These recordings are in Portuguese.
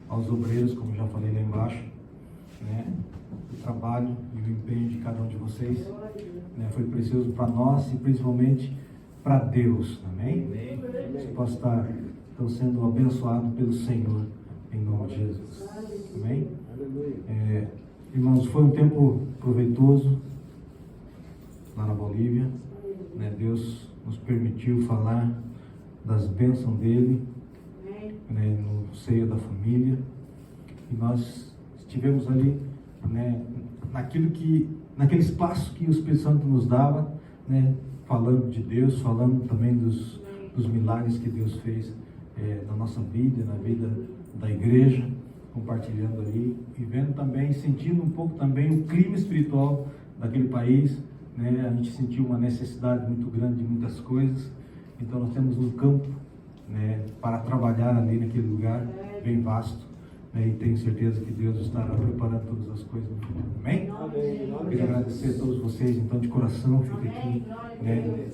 aos obreiros, como já falei lá embaixo, né? O trabalho e o empenho de cada um de vocês, né, foi precioso para nós e principalmente para Deus, amém? Você possa estar então, sendo abençoado pelo Senhor, em nome de Jesus, amém? Irmãos, foi um tempo proveitoso lá na Bolívia, né? Deus nos permitiu falar das bênçãos dele, né, no seio da família, e nós estivemos ali, né, naquele espaço que o Espírito Santo nos dava, né, falando de Deus, falando também dos milagres que Deus fez na nossa vida, na vida da igreja, compartilhando ali e vendo também, sentindo um pouco também o clima espiritual daquele país, né? A gente sentiu uma necessidade muito grande de muitas coisas, então nós temos um campo, né, para trabalhar ali naquele lugar bem vasto, né, e tenho certeza que Deus estará preparando todas as coisas no futuro, amém? Queria agradecer a todos vocês, então, de coração, fica aqui, né,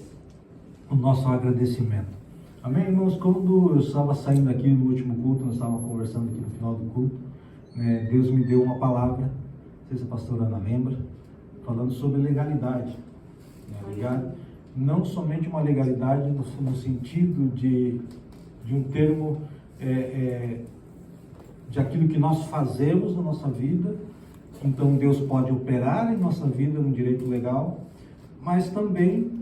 o nosso agradecimento. Amém, irmãos? Quando eu estava saindo aqui no último culto, nós estávamos conversando aqui no final do culto, né, Deus me deu uma palavra, não sei se a pastora Ana lembra, falando sobre legalidade, né, não somente uma legalidade no sentido de um termo de aquilo que nós fazemos na nossa vida, então Deus pode operar em nossa vida no direito legal, mas também,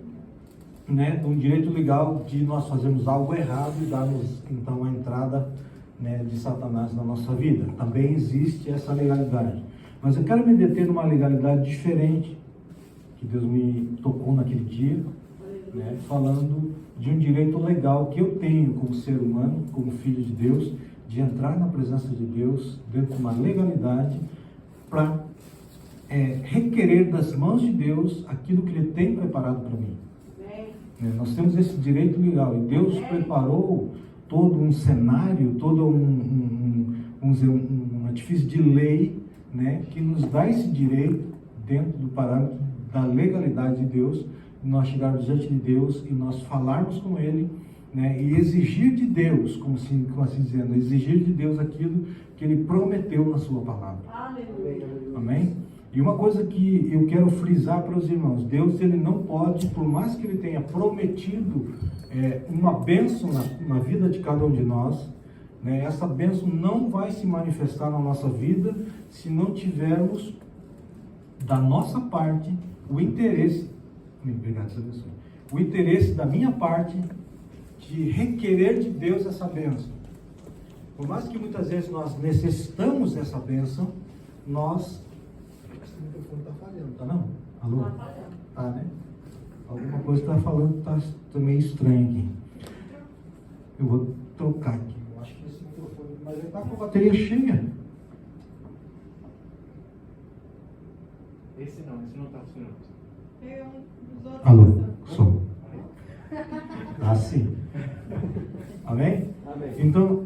né, no direito legal de nós fazermos algo errado e darmos então a entrada, né, de Satanás na nossa vida. Também existe essa legalidade, mas eu quero me deter numa legalidade diferente que Deus me tocou naquele dia, né, falando de um direito legal que eu tenho como ser humano, como filho de Deus, de entrar na presença de Deus dentro de uma legalidade para requerer das mãos de Deus aquilo que Ele tem preparado para mim. Nós temos esse direito legal e Deus preparou todo um cenário, todo um artifício de lei, né, que nos dá esse direito dentro do parâmetro da legalidade de Deus, nós chegarmos diante de Deus e nós falarmos com Ele, né, e exigir de Deus, como assim dizendo, exigir de Deus aquilo que Ele prometeu na sua palavra. Aleluia. Amém? E uma coisa que eu quero frisar para os irmãos, Deus, Ele não pode, por mais que Ele tenha prometido uma bênção na vida de cada um de nós, né, essa bênção não vai se manifestar na nossa vida se não tivermos da nossa parte o interesse, obrigado, o interesse da minha parte de requerer de Deus essa bênção. Por mais que muitas vezes nós necessitamos dessa bênção, esse microfone está falhando, tá não? Alô? Está falhando. Tá, né? Alguma coisa está falando, está meio estranho aqui. Eu vou trocar aqui. Eu acho que esse microfone, mas ele está com a bateria cheia. Esse não está funcionando. Alô, som. Assim. Amém? Amém? Então,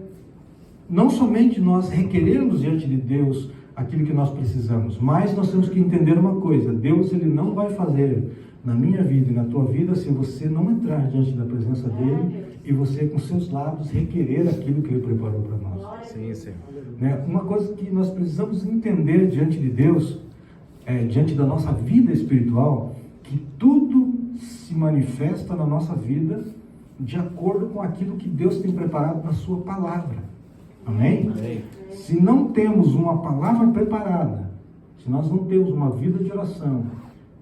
não somente nós requeremos diante de Deus aquilo que nós precisamos, mas nós temos que entender uma coisa: Deus, Ele não vai fazer na minha vida e na tua vida se você não entrar diante da presença dEle e você com seus lábios requerer aquilo que Ele preparou para nós. Sim, Senhor. Né? Uma coisa que nós precisamos entender diante de Deus, diante da nossa vida espiritual, que tudo se manifesta na nossa vida de acordo com aquilo que Deus tem preparado na sua palavra. Amém? Amém. Se não temos uma palavra preparada, se nós não temos uma vida de oração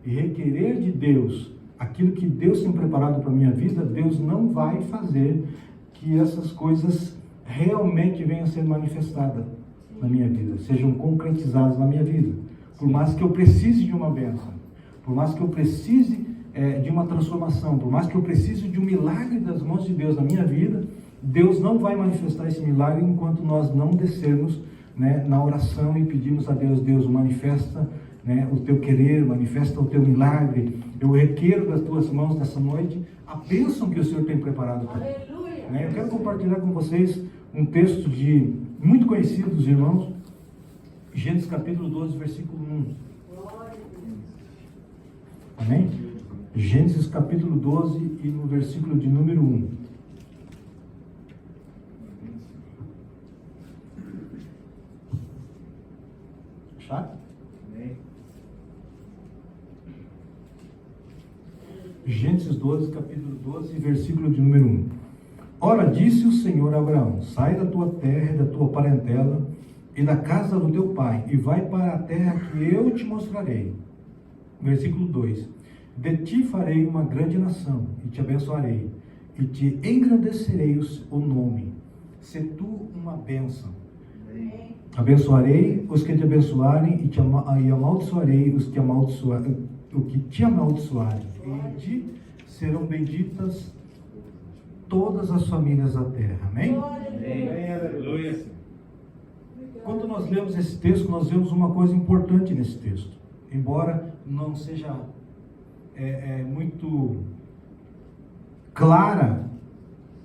e requerer de Deus aquilo que Deus tem preparado para a minha vida, Deus não vai fazer que essas coisas realmente venham a ser manifestadas na minha vida, sejam concretizadas na minha vida. Por mais que eu precise de uma bênção, por mais que eu precise de uma transformação, por mais que eu precise de um milagre das mãos de Deus na minha vida, Deus não vai manifestar esse milagre enquanto nós não descermos, né, na oração e pedimos a Deus: Deus, manifesta, né, o teu querer, manifesta o teu milagre. Eu requero das tuas mãos nessa noite a bênção que o Senhor tem preparado para mim. Né? Eu quero compartilhar com vocês um texto muito conhecido dos irmãos, Gênesis capítulo 12, versículo 1. Amém? Gênesis capítulo 12 e no versículo de número 1. Tá? Gênesis 12, capítulo 12, versículo de número 1. Ora, disse o Senhor a Abraão: sai da tua terra e da tua parentela e da casa do teu pai, e vai para a terra que eu te mostrarei. Versículo 2. De ti farei uma grande nação, e te abençoarei, e te engrandecerei o nome. Se tu uma bênção. Abençoarei os que te abençoarem, e amaldiçoarei os que te amaldiçoarem. E em ti serão benditas todas as famílias da terra. Amém? Aleluia. Quando nós lemos esse texto, nós vemos uma coisa importante nesse texto. Embora não seja muito clara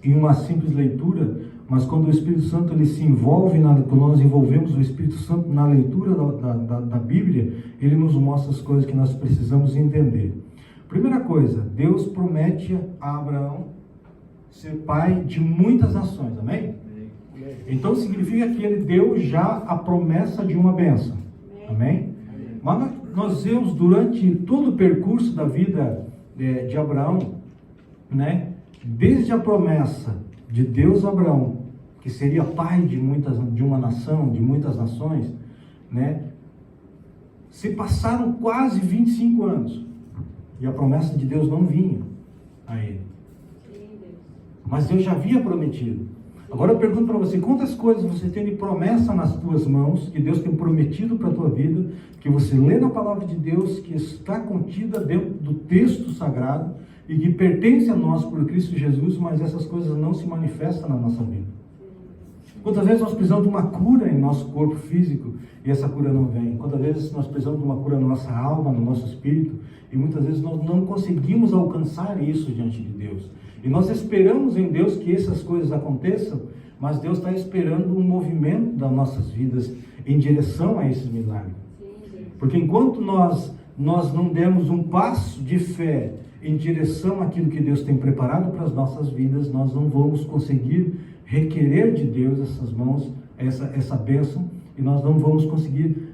em uma simples leitura, mas quando o Espírito Santo ele se envolve, quando nós envolvemos o Espírito Santo na leitura da Bíblia, ele nos mostra as coisas que nós precisamos entender. Primeira coisa, Deus promete a Abraão ser pai de muitas nações, amém? Então significa que ele deu já a promessa de uma bênção, amém? Mas nós vemos durante todo o percurso da vida de Abraão, né? Desde a promessa de Deus a Abraão, que seria pai de uma nação, de muitas nações, né? Se passaram quase 25 anos e a promessa de Deus não vinha a ele. Mas Deus já havia prometido. Agora eu pergunto para você, quantas coisas você tem de promessa nas tuas mãos, que Deus tem prometido para a tua vida, que você lê na palavra de Deus, que está contida dentro do texto sagrado e que pertence a nós por Cristo Jesus, mas essas coisas não se manifestam na nossa vida. Quantas vezes nós precisamos de uma cura em nosso corpo físico e essa cura não vem? Quantas vezes nós precisamos de uma cura na nossa alma, no nosso espírito, e muitas vezes nós não conseguimos alcançar isso diante de Deus. E nós esperamos em Deus que essas coisas aconteçam, mas Deus está esperando um movimento das nossas vidas em direção a esses milagres. Porque enquanto nós não demos um passo de fé em direção àquilo que Deus tem preparado para as nossas vidas, nós não vamos conseguir requerer de Deus essas mãos, essa bênção, e nós não vamos conseguir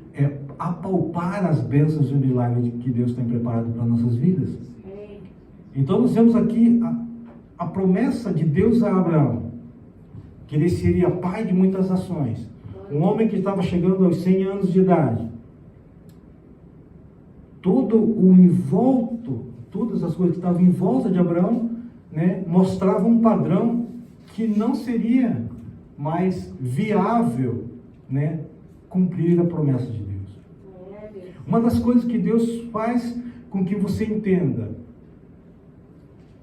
apalpar as bênçãos e o milagre que Deus tem preparado para as nossas vidas. Então nós temos aqui a promessa de Deus a Abraão, que ele seria pai de muitas nações. Um homem que estava chegando aos 100 anos de idade. Todo o envolto, todas as coisas que estavam em volta de Abraão, né, mostravam um padrão que não seria mais viável, né, cumprir a promessa de Deus. Uma das coisas que Deus faz com que você entenda,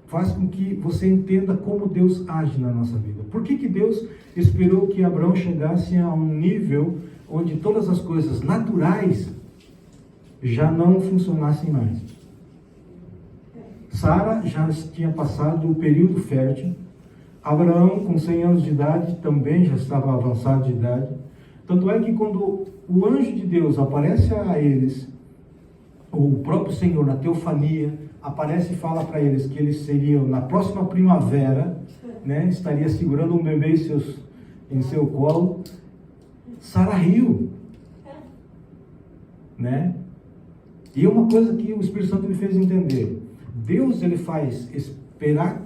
faz com que você entenda como Deus age na nossa vida. Por que Deus esperou que Abraão chegasse a um nível onde todas as coisas naturais já não funcionassem mais? Sara já tinha passado o período fértil. Abraão, com 100 anos de idade, também já estava avançado de idade. Tanto é que quando o anjo de Deus aparece a eles, o próprio Senhor na teofania, aparece e fala para eles que eles seriam, na próxima primavera, né, estaria segurando um bebê em seu colo. Sara riu, né? E uma coisa que o Espírito Santo me fez entender: Deus, ele faz esperar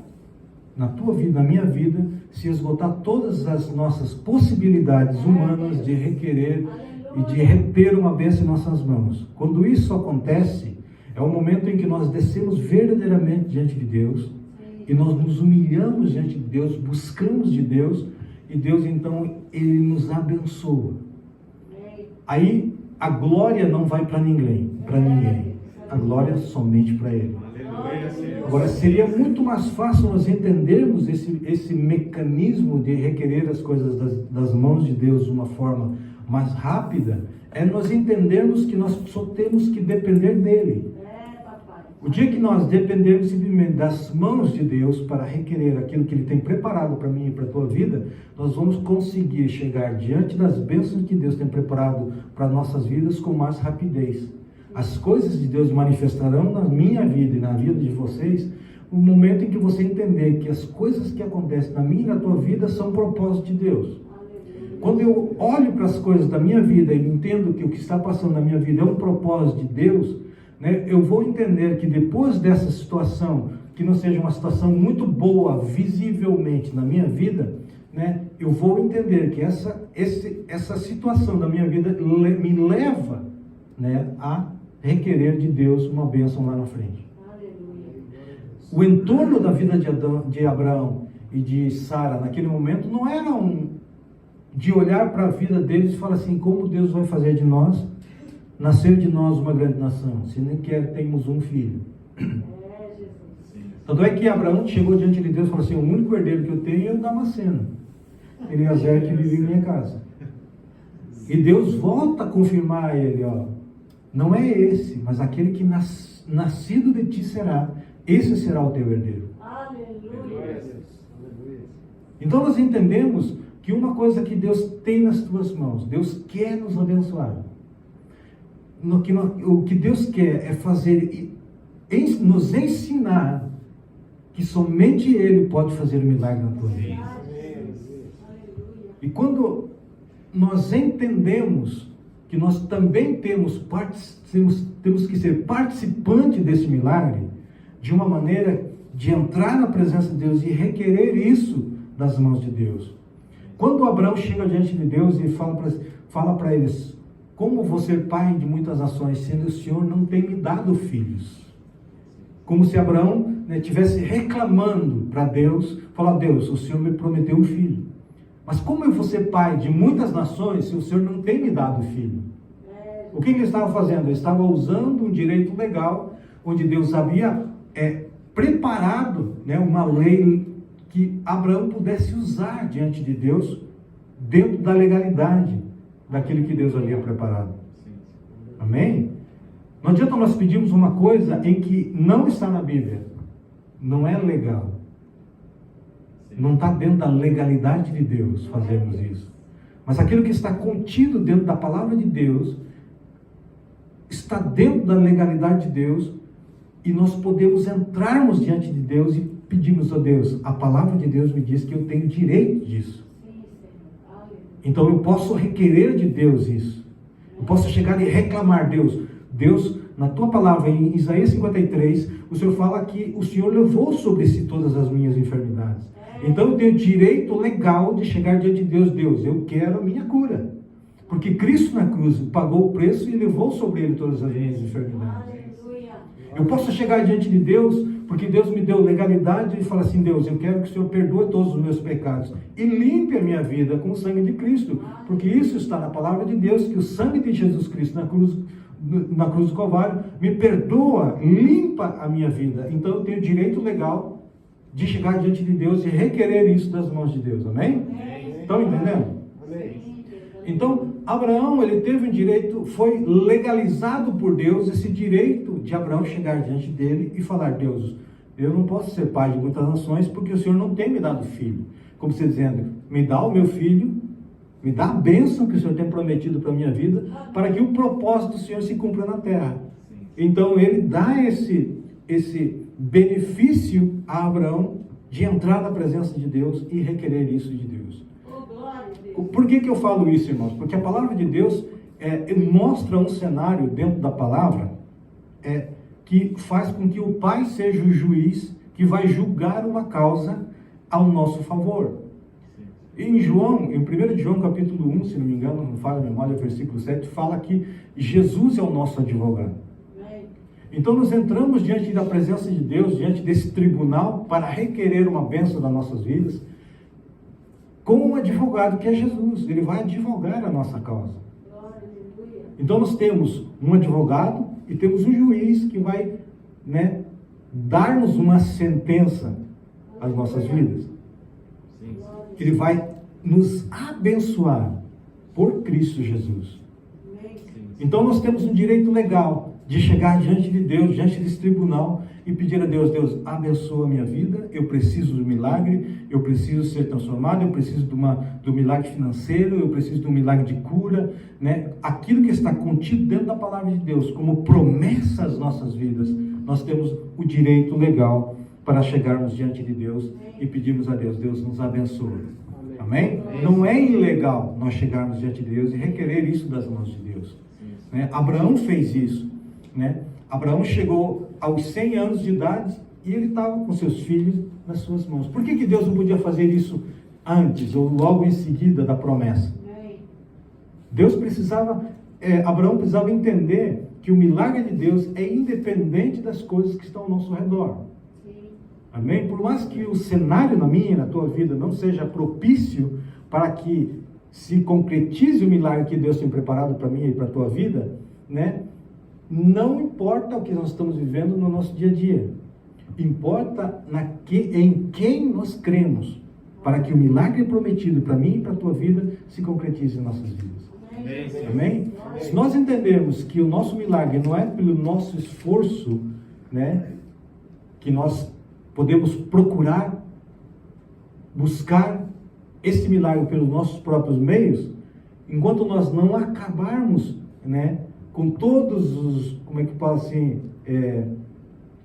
na tua vida, na minha vida, se esgotar todas as nossas possibilidades humanas de requerer e de reter uma bênção em nossas mãos. Quando isso acontece, é o momento em que nós descemos verdadeiramente diante de Deus e nós nos humilhamos diante de Deus, buscamos de Deus, e Deus então, ele nos abençoa. Aí a glória não vai para ninguém, a glória é somente para Ele. Agora, seria muito mais fácil nós entendermos esse mecanismo de requerer as coisas das mãos de Deus de uma forma mais rápida, é nós entendermos que nós só temos que depender dEle. O dia que nós dependermos simplesmente das mãos de Deus para requerer aquilo que Ele tem preparado para mim e para a tua vida, nós vamos conseguir chegar diante das bênçãos que Deus tem preparado para nossas vidas com mais rapidez. As coisas de Deus manifestarão na minha vida e na vida de vocês no momento em que você entender que as coisas que acontecem na minha e na tua vida são propósito de Deus. Quando eu olho para as coisas da minha vida e entendo que o que está passando na minha vida é um propósito de Deus, né, eu vou entender que depois dessa situação, que não seja uma situação muito boa visivelmente na minha vida, né, eu vou entender que essa situação da minha vida me leva, né, a requerer de Deus uma bênção lá na frente. O entorno da vida de Abraão e de Sara naquele momento não era de olhar para a vida deles e falar assim, como Deus vai fazer de nós, nascer de nós uma grande nação, se nem quer temos um filho. Tanto é que Abraão chegou diante de Deus e falou assim, o único herdeiro que eu tenho é o Damasceno, Eliezer, que vive em minha casa. E Deus volta a confirmar a ele, ó, não é esse, mas aquele que nascido de ti será, esse será o teu herdeiro. Aleluia. Então nós entendemos que uma coisa que Deus tem nas tuas mãos, Deus quer nos abençoar. O que Deus quer é nos ensinar que somente Ele pode fazer o milagre na tua vida. E quando nós entendemos que nós também temos que ser participantes desse milagre, de uma maneira de entrar na presença de Deus e requerer isso das mãos de Deus. Quando Abraão chega diante de Deus e fala para eles, como vou ser pai de muitas nações, sendo o Senhor não tem me dado filhos? Como se Abraão estivesse reclamando para Deus, falar, Deus, o Senhor me prometeu um filho. Mas como eu vou ser pai de muitas nações se o Senhor não tem me dado filho? O que ele estava fazendo? Ele estava usando um direito legal, onde Deus havia preparado uma lei que Abraão pudesse usar diante de Deus, dentro da legalidade daquilo que Deus havia preparado. Amém? Não adianta nós pedirmos uma coisa em que não está na Bíblia. Não é legal. Não está dentro da legalidade de Deus fazermos isso. Mas aquilo que está contido dentro da palavra de Deus, está dentro da legalidade de Deus, e nós podemos entrarmos diante de Deus e pedirmos a Deus, a palavra de Deus me diz que eu tenho direito disso. Então eu posso requerer de Deus isso. Eu posso chegar e reclamar, Deus, na tua palavra, em Isaías 53, o Senhor fala que o Senhor levou sobre si todas as minhas enfermidades. Então eu tenho direito legal de chegar diante de Deus, eu quero a minha cura. Porque Cristo na cruz pagou o preço e levou sobre ele todas as minhas enfermidades. Eu posso chegar diante de Deus, porque Deus me deu legalidade e falar assim, Deus, eu quero que o Senhor perdoe todos os meus pecados e limpe a minha vida com o sangue de Cristo, porque isso está na palavra de Deus, que o sangue de Jesus Cristo na cruz do Calvário me perdoa, limpa a minha vida. Então eu tenho direito legal de chegar diante de Deus e requerer isso das mãos de Deus. Amém? Estão entendendo? Amém. Então, Abraão, ele teve um direito, foi legalizado por Deus, esse direito de Abraão chegar diante dele e falar, Deus, eu não posso ser pai de muitas nações porque o Senhor não tem me dado filho. Como você dizendo, me dá o meu filho, me dá a bênção que o Senhor tem prometido para a minha vida, para que o propósito do Senhor se cumpra na terra. Então, ele dá esse benefício a Abraão de entrar na presença de Deus e requerer isso de Deus. Por que eu falo isso, irmãos? Porque a palavra de Deus mostra um cenário dentro da palavra que faz com que o Pai seja o juiz que vai julgar uma causa ao nosso favor. Em 1 João capítulo 1, se não me engano, não falha a memória, versículo 7, fala que Jesus é o nosso advogado. Então nós entramos diante da presença de Deus, diante desse tribunal, para requerer uma bênção das nossas vidas, com um advogado que é Jesus. Ele vai advogar a nossa causa. Então nós temos um advogado e temos um juiz que vai dar-nos uma sentença às nossas vidas. Ele vai nos abençoar por Cristo Jesus. Então nós temos um direito legal de chegar diante de Deus, diante desse tribunal, e pedir a Deus, Deus, abençoa a minha vida, eu preciso do milagre, eu preciso ser transformado, eu preciso do milagre financeiro, eu preciso do milagre de cura, aquilo que está contido dentro da palavra de Deus, como promessa às nossas vidas, nós temos o direito legal para chegarmos diante de Deus e pedirmos a Deus, Deus nos abençoe. Amém? Não é ilegal nós chegarmos diante de Deus e requerer isso das mãos de Deus. Né? Abraão fez isso. Né? Abraão chegou aos 100 anos de idade e ele estava com seus filhos nas suas mãos. Por que Deus não podia fazer isso antes ou logo em seguida da promessa? Deus precisava, Abraão precisava entender que o milagre de Deus é independente das coisas que estão ao nosso redor. Amém? Por mais que o cenário na minha e na tua vida não seja propício para que se concretize o milagre que Deus tem preparado para mim e para a tua vida, né? Não importa o que nós estamos vivendo no nosso dia a dia. Importa em quem nós cremos, para que o milagre prometido para mim e para a tua vida se concretize em nossas vidas. Amém? Se nós entendermos que o nosso milagre não é pelo nosso esforço, né, que nós podemos procurar, buscar esse milagre pelos nossos próprios meios, enquanto nós não acabarmos, né, com todos os, como é que fala assim,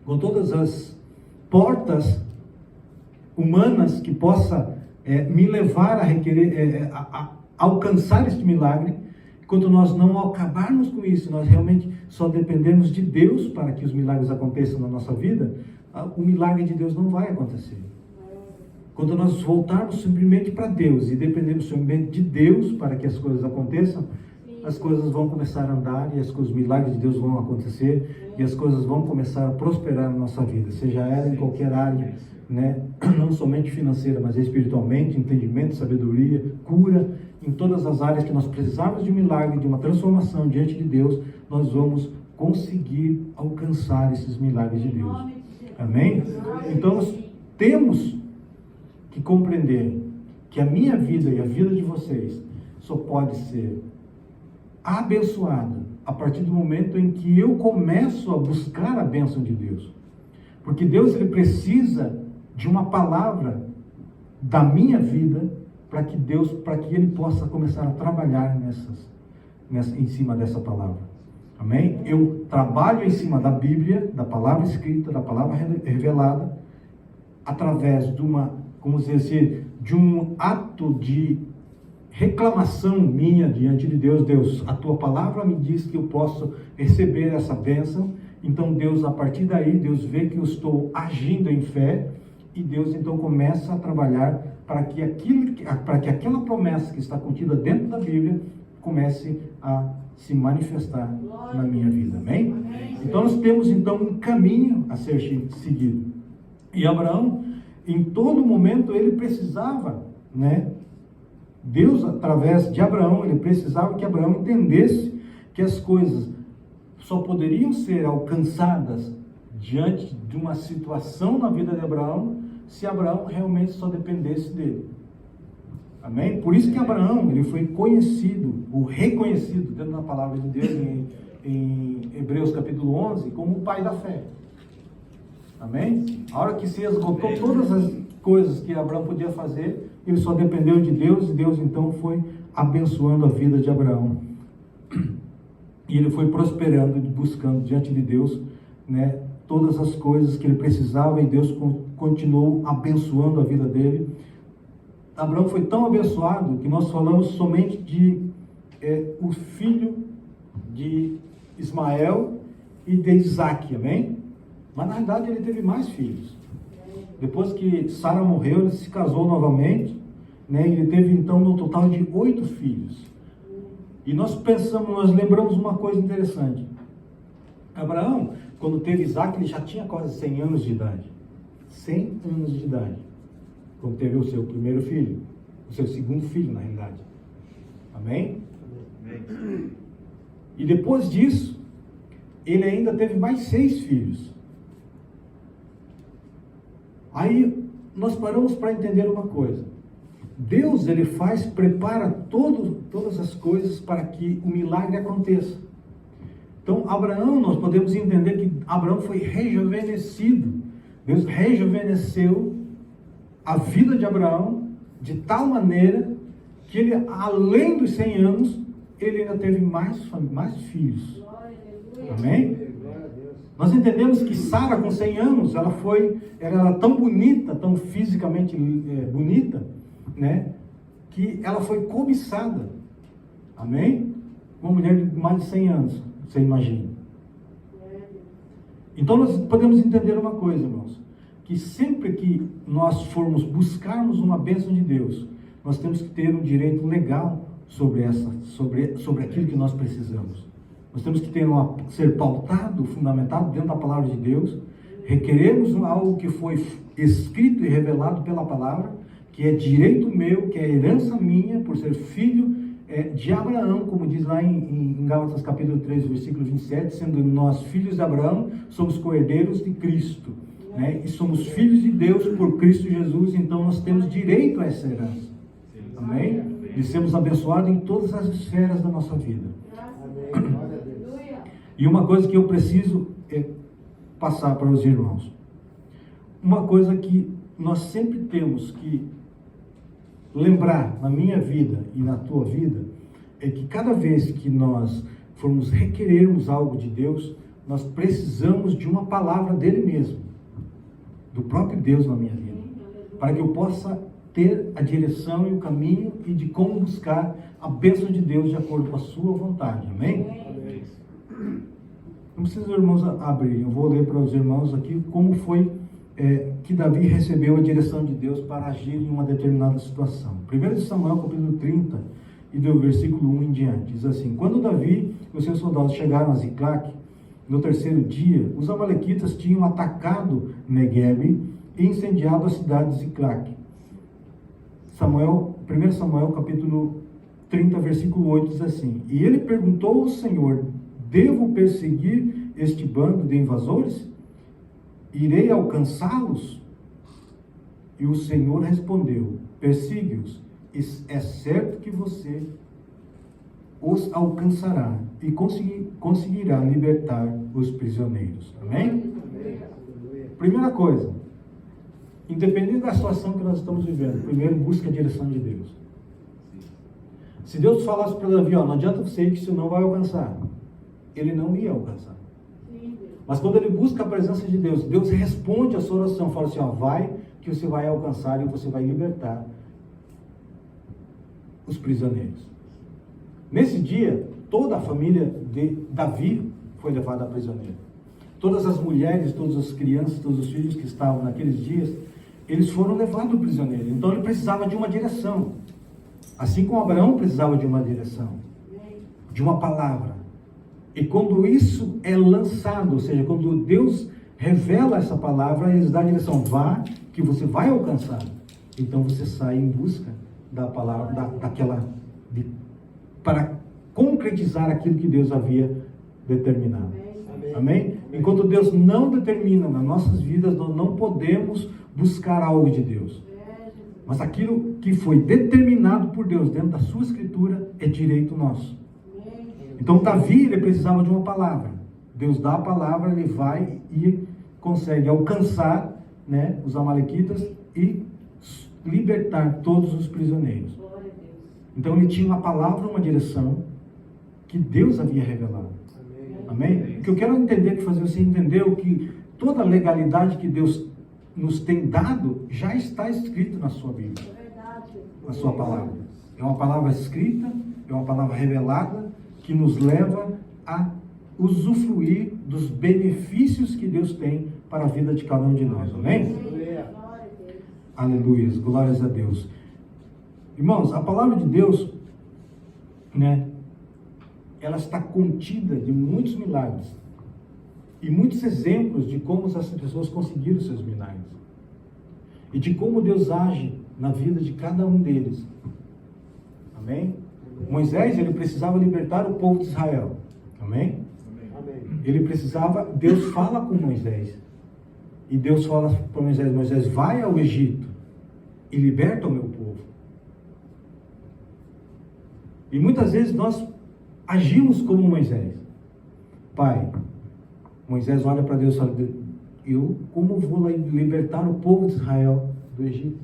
com todas as portas humanas que possa me levar a requerer, a alcançar este milagre, enquanto nós não acabarmos com isso, nós realmente só dependemos de Deus para que os milagres aconteçam na nossa vida, o milagre de Deus não vai acontecer. Quando nós voltarmos simplesmente para Deus e dependemos simplesmente de Deus para que as coisas aconteçam, as coisas vão começar a andar e os milagres de Deus vão acontecer e as coisas vão começar a prosperar na nossa vida, seja ela em qualquer área, né? Não somente financeira, mas espiritualmente, entendimento, sabedoria, cura, em todas as áreas que nós precisarmos de um milagre, de uma transformação diante de Deus, nós vamos conseguir alcançar esses milagres de Deus. Amém? Então nós temos que compreender que a minha vida e a vida de vocês só pode ser abençoada a partir do momento em que eu começo a buscar a bênção de Deus. Porque Deus, ele precisa de uma palavra da minha vida para que ele possa começar a trabalhar em cima dessa palavra. Amém? Eu trabalho em cima da Bíblia, da palavra escrita, da palavra revelada, através de de um ato de reclamação minha diante de Deus. Deus, a tua palavra me diz que eu posso receber essa bênção. Então Deus, a partir daí, Deus vê que eu estou agindo em fé e Deus então começa a trabalhar para que aquela promessa que está contida dentro da Bíblia comece a se manifestar na minha vida. Amém? Então nós temos então um caminho a ser seguido. E Abraão, em todo momento, ele precisava, né? Deus, através de Abraão, ele precisava que Abraão entendesse que as coisas só poderiam ser alcançadas diante de uma situação na vida de Abraão, se Abraão realmente só dependesse dele. Amém? Por isso que Abraão, ele foi conhecido, ou reconhecido, dentro da palavra de Deus, em Hebreus capítulo 11, como o pai da fé. Amém? A hora que se esgotou todas as coisas que Abraão podia fazer, ele só dependeu de Deus, e Deus então foi abençoando a vida de Abraão. E ele foi prosperando, buscando diante de Deus, né, todas as coisas que ele precisava, e Deus continuou abençoando a vida dele. Abraão foi tão abençoado que nós falamos somente de o filho de Ismael e de Isaac, amém? Mas na verdade ele teve mais filhos. Depois que Sara morreu, ele se casou novamente, né? Ele teve então no total de 8 filhos. E nós lembramos uma coisa interessante. Abraão, quando teve Isaac, ele já tinha quase 100 anos de idade. 100 anos de idade. Quando teve o seu primeiro filho. O seu segundo filho, na realidade. Amém? Amém. E depois disso, ele ainda teve mais 6 filhos. Aí, nós paramos para entender uma coisa. Deus, ele prepara todas as coisas para que o milagre aconteça. Então, Abraão, nós podemos entender que Abraão foi rejuvenescido. Deus rejuvenesceu a vida de Abraão de tal maneira que ele, além dos 100 anos, ele ainda teve mais filhos. Amém? Nós entendemos que Sara, com 100 anos, ela era tão bonita, tão fisicamente bonita, né? que ela foi cobiçada. Amém? Uma mulher de mais de 100 anos, você imagina. Então nós podemos entender uma coisa, irmãos, que sempre que nós formos buscarmos uma bênção de Deus, nós temos que ter um direito legal sobre aquilo que nós precisamos. Nós temos que ser pautado, fundamentado dentro da palavra de Deus. Requeremos algo que foi escrito e revelado pela palavra, que é direito meu, que é herança minha, por ser filho de Abraão, como diz lá em Gálatas capítulo 3, versículo 27, sendo nós filhos de Abraão, somos co-herdeiros de Cristo, né? E somos filhos de Deus por Cristo Jesus, então nós temos direito a essa herança. Amém? E sermos abençoados em todas as esferas da nossa vida. E uma coisa que eu preciso passar para os irmãos. Uma coisa que nós sempre temos que lembrar na minha vida e na tua vida, é que cada vez que nós formos requerermos algo de Deus, nós precisamos de uma palavra dele mesmo, do próprio Deus na minha vida, para que eu possa ter a direção e o caminho e de como buscar a bênção de Deus de acordo com a sua vontade. Amém? Amém. Não precisa os irmãos abrirem, eu vou ler para os irmãos aqui como foi que Davi recebeu a direção de Deus para agir em uma determinada situação. 1 Samuel capítulo 30 e do versículo 1 em diante, diz assim: quando Davi e os seus soldados chegaram a Ziclague, no terceiro dia, os amalequitas tinham atacado Neguebe e incendiado a cidade de Ziclague. 1 Samuel capítulo 30, versículo 8 diz assim: e ele perguntou ao Senhor: devo perseguir este bando de invasores? Irei alcançá-los? E o Senhor respondeu: persigue-os, é certo que você os alcançará e conseguirá libertar os prisioneiros. Amém? Primeira coisa, independente da situação que nós estamos vivendo, primeiro busca a direção de Deus. Se Deus falasse para Davi, não adianta você ir que isso não vai alcançar, ele não ia alcançar. Mas quando ele busca a presença de Deus, Deus responde a sua oração, fala assim, vai que você vai alcançar e você vai libertar os prisioneiros. Nesse dia, toda a família de Davi foi levada a prisioneiro. Todas as mulheres, todas as crianças, todos os filhos que estavam naqueles dias, eles foram levados prisioneiros. Então ele precisava de uma direção. Assim como Abraão precisava de uma direção, de uma palavra. E quando isso é lançado, ou seja, quando Deus revela essa palavra, Ele dá a direção, vá, que você vai alcançar. Então você sai em busca da palavra, para concretizar aquilo que Deus havia determinado. Amém? Enquanto Deus não determina nas nossas vidas, nós não podemos buscar algo de Deus. Mas aquilo que foi determinado por Deus dentro da sua escritura é direito nosso. Então Davi, ele precisava de uma palavra. Deus dá a palavra, ele vai e consegue alcançar, os amalequitas e libertar todos os prisioneiros. Então ele tinha uma palavra, uma direção que Deus havia revelado. Amém? O que eu quero entender, que fazer você entender o que toda a legalidade que Deus nos tem dado já está escrito na sua Bíblia, na sua palavra. É uma palavra escrita, é uma palavra revelada, que nos leva a usufruir dos benefícios que Deus tem para a vida de cada um de nós. Amém? Aleluia. Glórias a Deus. Irmãos, a palavra de Deus, ela está contida de muitos milagres e muitos exemplos de como essas pessoas conseguiram seus milagres e de como Deus age na vida de cada um deles. Amém? Moisés, ele precisava libertar o povo de Israel. Amém? Ele precisava, Deus fala com Moisés. E Deus fala para Moisés, Moisés, vai ao Egito e liberta o meu povo. E muitas vezes nós agimos como Moisés. Pai, Moisés olha para Deus e fala, eu como vou libertar o povo de Israel do Egito?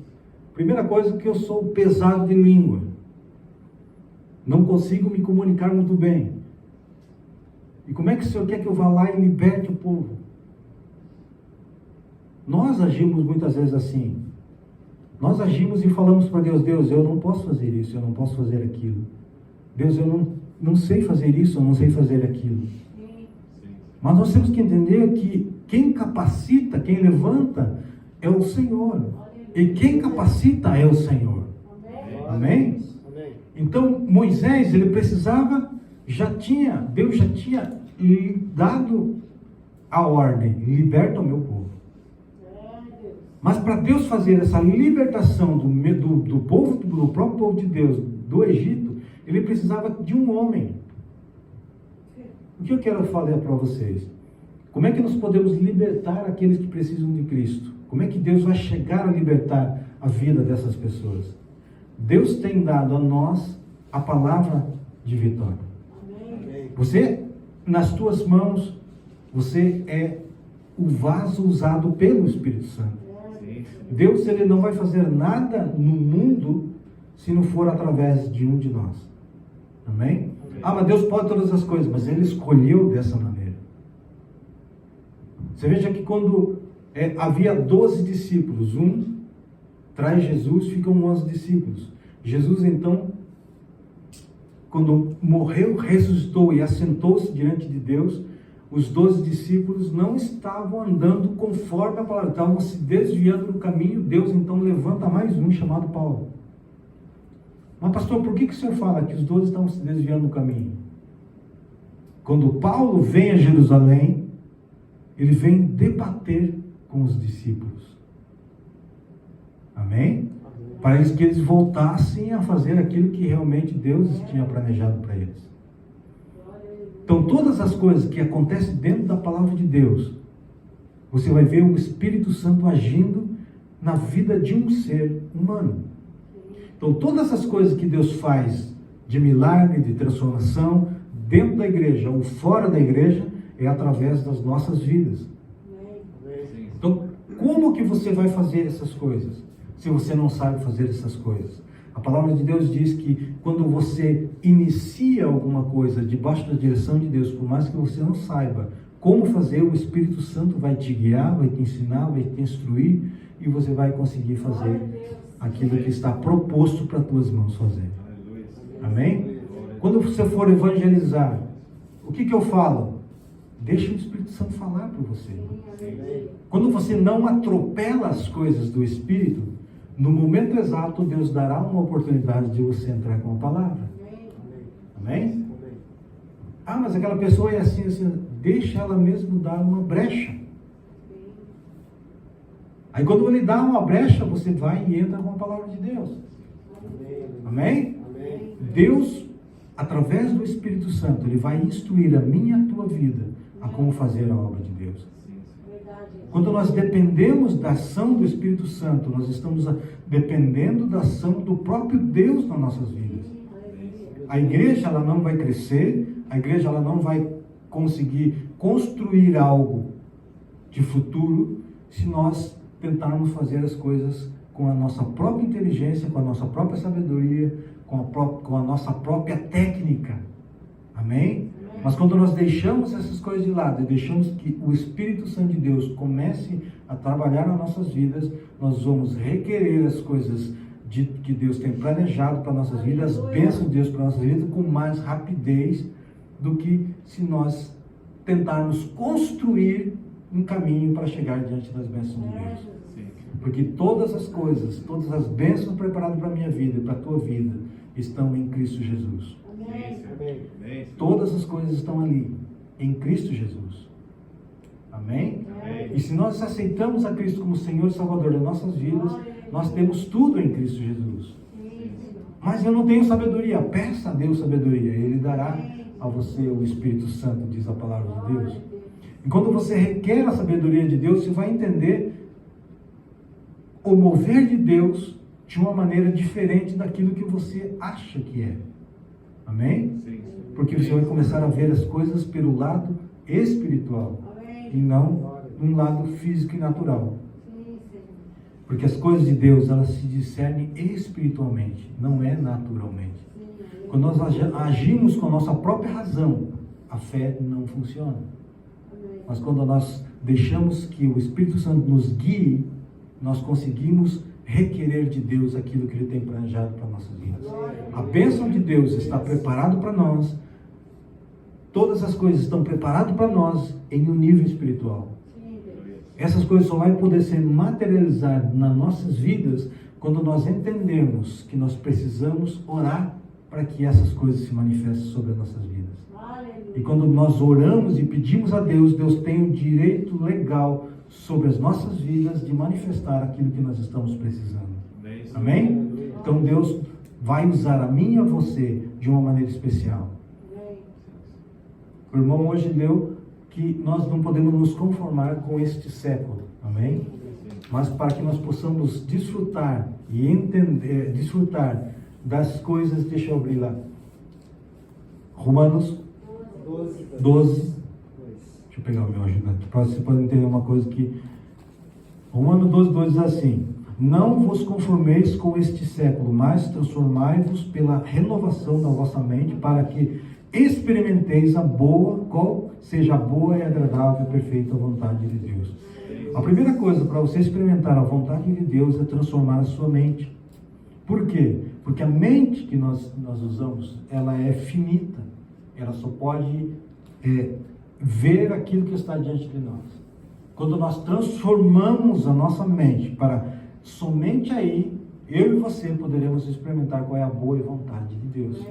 Primeira coisa, que eu sou pesado de língua. Não consigo me comunicar muito bem. E como é que o Senhor quer que eu vá lá e liberte o povo? Nós agimos muitas vezes assim. Nós agimos e falamos para Deus: Deus, eu não posso fazer isso, eu não posso fazer aquilo. Deus, eu não sei fazer isso, eu não sei fazer aquilo. Mas nós temos que entender que quem capacita, quem levanta é o Senhor. E quem capacita é o Senhor. Amém? Então Moisés, ele precisava, Deus já tinha dado a ordem: liberta o meu povo. Mas para Deus fazer essa libertação do povo, do próprio povo de Deus, do Egito, ele precisava de um homem. O que eu quero falar para vocês? Como é que nós podemos libertar aqueles que precisam de Cristo? Como é que Deus vai chegar a libertar a vida dessas pessoas? Deus tem dado a nós a palavra de vitória. Amém. Você, nas tuas mãos, você é o vaso usado pelo Espírito Santo. Deus, ele não vai fazer nada no mundo se não for através de um de nós. Amém? Ah, mas Deus pode todas as coisas, mas ele escolheu dessa maneira. Você veja que quando havia 12 discípulos, um traz Jesus, ficam 11 discípulos. Jesus, então, quando morreu, ressuscitou e assentou-se diante de Deus, os 12 discípulos não estavam andando conforme a palavra, estavam se desviando do caminho. Deus então levanta mais um, chamado Paulo. Mas pastor, por que o senhor fala que os 12 estavam se desviando do caminho? Quando Paulo vem a Jerusalém, ele vem debater com os discípulos. Amém? Para que eles voltassem a fazer aquilo que realmente Deus tinha planejado para eles. Então, todas as coisas que acontecem dentro da palavra de Deus, você vai ver o Espírito Santo agindo na vida de um ser humano. Então, todas as coisas que Deus faz de milagre, de transformação, dentro da igreja ou fora da igreja, é através das nossas vidas. Então, como que você vai fazer essas coisas, se você não sabe fazer essas coisas? A palavra de Deus diz que quando você inicia alguma coisa debaixo da direção de Deus, por mais que você não saiba como fazer, o Espírito Santo vai te guiar, vai te ensinar, vai te instruir, e você vai conseguir fazer aquilo que está proposto para as tuas mãos fazer. Amém? Quando você for evangelizar, o que eu falo? Deixa o Espírito Santo falar para você. Quando você não atropela as coisas do Espírito, no momento exato, Deus dará uma oportunidade de você entrar com a palavra. Amém? Ah, mas aquela pessoa é assim, assim. Deixa ela mesmo dar uma brecha. Aí quando ele dá uma brecha, você vai e entra com a palavra de Deus. Amém? Deus, através do Espírito Santo, ele vai instruir a minha e a tua vida a como fazer a obra de Deus. Quando nós dependemos da ação do Espírito Santo, nós estamos dependendo da ação do próprio Deus nas nossas vidas. A igreja, ela não vai crescer, a igreja, ela não vai conseguir construir algo de futuro se nós tentarmos fazer as coisas com a nossa própria inteligência, com a nossa própria sabedoria, com a nossa própria técnica. Amém? Mas quando nós deixamos essas coisas de lado e deixamos que o Espírito Santo de Deus comece a trabalhar nas nossas vidas, nós vamos requerer as coisas que Deus tem planejado para nossas vidas, as bênçãos de Deus para nossas vidas, com mais rapidez do que se nós tentarmos construir um caminho para chegar diante das bênçãos de Deus. Porque todas as coisas, todas as bênçãos preparadas para a minha vida e para a tua vida estão em Cristo Jesus. Todas as coisas estão ali, em Cristo Jesus. Amém? E se nós aceitamos a Cristo como Senhor e Salvador das nossas vidas, nós temos tudo em Cristo Jesus. Mas eu não tenho sabedoria. Peça a Deus sabedoria, Ele dará a você o Espírito Santo, diz a palavra de Deus. E quando você requer a sabedoria de Deus, você vai entender o mover de Deus de uma maneira diferente daquilo que você acha que é. Amém? Sim. Porque você vai começar a ver as coisas pelo lado espiritual. Amém. E não num lado físico e natural. Sim. Porque as coisas de Deus, elas se discernem espiritualmente, não é naturalmente. Sim. Quando nós agimos com a nossa própria razão, a fé não funciona. Amém. Mas quando nós deixamos que o Espírito Santo nos guie, nós conseguimos requerer de Deus aquilo que Ele tem planejado para nossas vidas. A bênção de Deus está preparado para nós. Todas as coisas estão preparadas para nós em um nível espiritual. Essas coisas só vão poder ser materializadas nas nossas vidas quando nós entendermos que nós precisamos orar para que essas coisas se manifestem sobre as nossas vidas. E quando nós oramos e pedimos a Deus, Deus tem o direito legal sobre as nossas vidas de manifestar aquilo que nós estamos precisando. Amém? Então Deus vai usar a mim e a você de uma maneira especial. O irmão hoje leu que nós não podemos nos conformar com este século. Amém? Mas para que nós possamos desfrutar e entender, desfrutar das coisas, deixa eu abrir lá. Romanos 12. Deixa eu pegar o meu ajudante, para você poder entender uma coisa que Romanos 12:2 diz assim: não vos conformeis com este século, mas transformai-vos pela renovação da vossa mente, para que experimenteis qual seja a boa e agradável e perfeita vontade de Deus. A primeira coisa para você experimentar a vontade de Deus é transformar a sua mente. Por quê? Porque a mente que nós usamos, ela é finita. Ela só pode ver aquilo que está diante de nós. Quando nós transformamos a nossa mente para somente aí, eu e você poderemos experimentar qual é a boa vontade de Deus.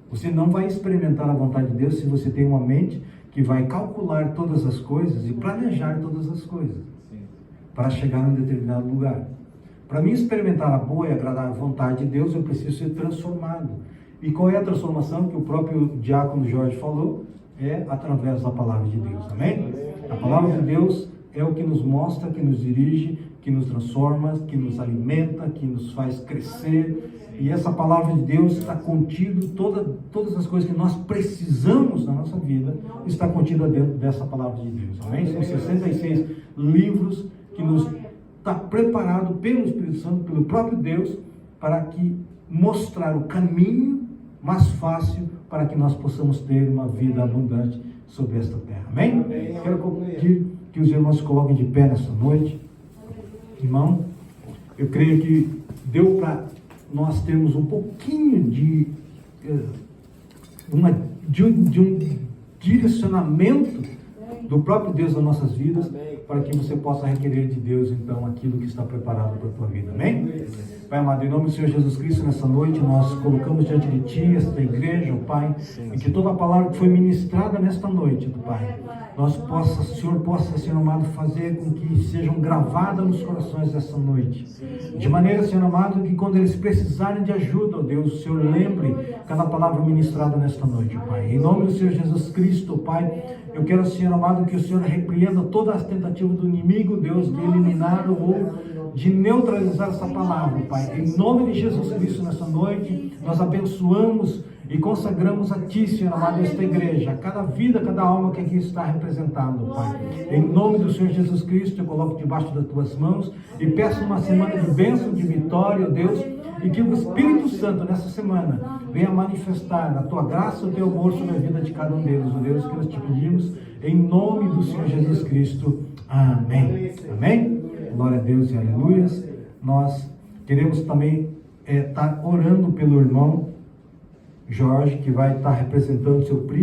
Você não vai experimentar a vontade de Deus se você tem uma mente que vai calcular todas as coisas e planejar todas as coisas para chegar em um determinado lugar. Para mim experimentar a boa e agradável vontade de Deus, eu preciso ser transformado. E qual é a transformação que o próprio diácono Jorge falou? É através da palavra de Deus, amém? A palavra de Deus é o que nos mostra, que nos dirige, que nos transforma, que nos alimenta, que nos faz crescer. E essa palavra de Deus está contido, todas as coisas que nós precisamos na nossa vida, está contida dentro dessa palavra de Deus, amém? São 66 livros que nos está preparado pelo Espírito Santo, pelo próprio Deus, para que mostrar o caminho mais fácil para que nós possamos ter uma vida abundante sobre esta terra. Amém? Amém. Quero que os irmãos se coloquem de pé nessa noite. Irmão, eu creio que deu para nós termos um pouquinho de um direcionamento do próprio Deus nas nossas vidas, para que você possa requerer de Deus, então, aquilo que está preparado para a tua vida. Amém? Pai amado, em nome do Senhor Jesus Cristo, nessa noite, nós colocamos diante de Ti, esta igreja, Pai, e que toda a palavra que foi ministrada nesta noite, Pai, o Senhor possa, Senhor amado, fazer com que sejam gravadas nos corações dessa noite. De maneira, Senhor amado, que quando eles precisarem de ajuda, ó Deus, o Senhor lembre cada palavra ministrada nesta noite, Pai. Em nome do Senhor Jesus Cristo, Pai, eu quero, Senhor amado, que o Senhor repreenda todas as tentativas do inimigo, Deus, de eliminar ou de neutralizar essa palavra, Pai. Em nome de Jesus Cristo, nessa noite, nós abençoamos e consagramos a Ti, Senhor amado, esta igreja, cada vida, cada alma que aqui está representando, Pai. Em nome do Senhor Jesus Cristo, eu coloco debaixo das Tuas mãos e peço uma semana de bênção, de vitória, ó Deus, e que o Espírito Santo, nessa semana, venha manifestar a Tua graça e o Teu amor sobre a vida de cada um deles, ó Deus, que nós Te pedimos, em nome do Senhor Jesus Cristo. Amém. Amém? Glória a Deus e aleluias. Nós queremos também estar orando pelo irmão Jorge, que vai estar representando seu primo.